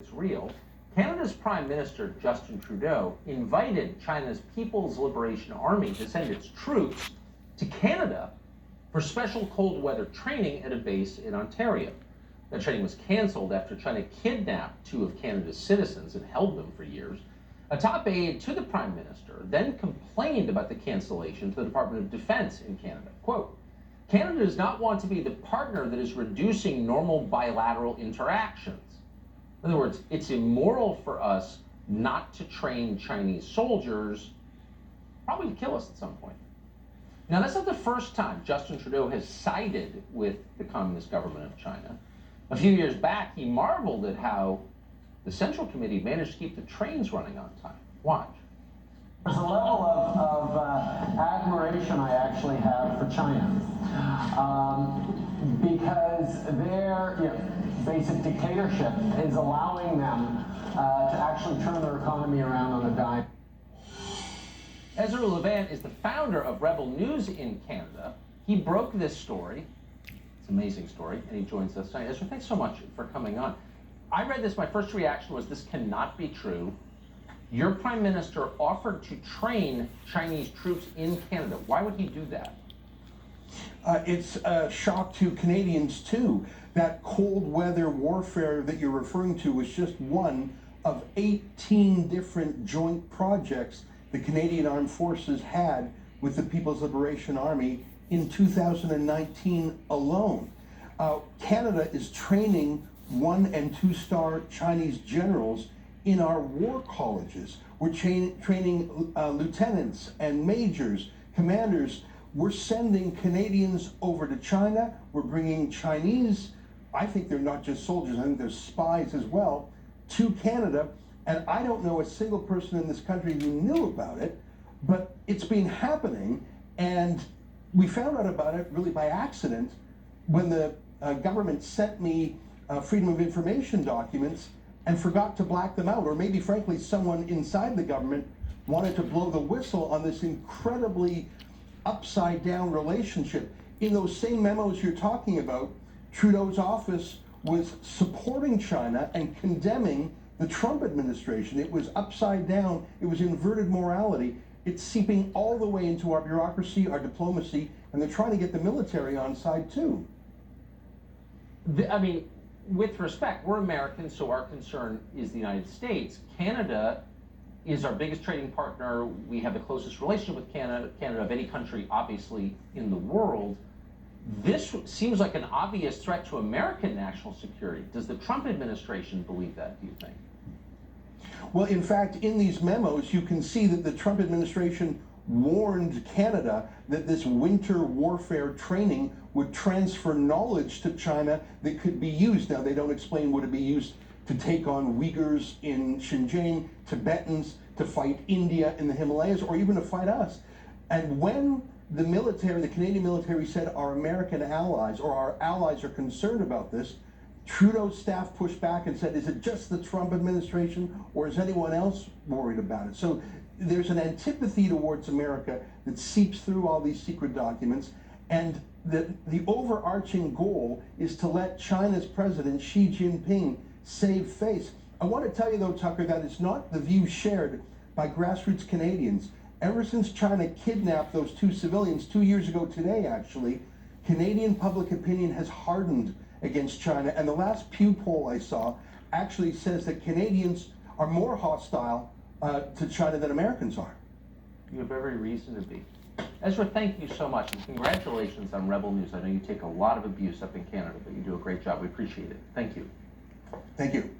It's real. Canada's Prime Minister, Justin Trudeau, invited China's People's Liberation Army to send its troops to Canada for special cold weather training at a base in Ontario. That training was canceled after China kidnapped two of Canada's citizens and held them for years. A top aide to the Prime Minister then complained about the cancellation to the Department of Defense in Canada. Quote, "Canada does not want to be the partner that is reducing normal bilateral interactions. In other words, it's immoral for us not to train Chinese soldiers, probably to kill us at some point." Now, that's not the first time Justin Trudeau has sided with the Communist government of China. A few years back, he marveled at how the Central Committee managed to keep the trains running on time. Watch. There's a level of admiration I actually have for China because their basic dictatorship is allowing them to actually turn their economy around on a dime. Ezra Levant is the founder of Rebel News in Canada. He broke this story. It's an amazing story, and he joins us tonight. Ezra, thanks so much for coming on. I read this, my first reaction was this cannot be true. Your Prime Minister offered to train Chinese troops in Canada. Why would he do that? It's a shock to Canadians too. That cold weather warfare that you're referring to was just one of 18 different joint projects the Canadian Armed Forces had with the People's Liberation Army in 2019 alone. Canada is training 1- and 2-star Chinese generals in our war colleges. We're training lieutenants and majors, commanders. We're sending Canadians over to China. We're bringing Chinese, I think they're not just soldiers, I think they're spies as well, to Canada. And I don't know a single person in this country who knew about it, but it's been happening. And we found out about it really by accident when the government sent me Freedom of Information documents and forgot to black them out, or maybe frankly someone inside the government wanted to blow the whistle on this incredibly upside down relationship. In those same memos you're talking about, Trudeau's office was supporting China and condemning the Trump administration. It was upside down, it was inverted morality. It's seeping all the way into our bureaucracy, our diplomacy, and they're trying to get the military on side too. I mean, with respect, we're Americans, so our concern is the United States. Canada is our biggest trading partner. We have the closest relationship with Canada of any country, obviously, in the world. This seems like an obvious threat to American national security. Does the Trump administration believe that, do you think? Well, in fact, in these memos, you can see that the Trump administration warned Canada that this winter warfare training would transfer knowledge to China that could be used. Now, they don't explain would it be used to take on Uyghurs in Xinjiang, Tibetans, to fight India in the Himalayas, or even to fight us. And when the military, the Canadian military said our American allies or our allies are concerned about this, Trudeau's staff pushed back and said, is it just the Trump administration or is anyone else worried about it? So there's an antipathy towards America that seeps through all these secret documents, and the overarching goal is to let China's president Xi Jinping save face. I want to tell you though, Tucker, that it's not the view shared by grassroots Canadians. Ever since China kidnapped those two civilians 2 years ago today, actually, Canadian public opinion has hardened against China, and the last Pew poll I saw actually says that Canadians are more hostile to China than Americans are. You have every reason to be. Ezra, thank you so much, and congratulations on Rebel News. I know you take a lot of abuse up in Canada, but you do a great job. We appreciate it. Thank you. Thank you.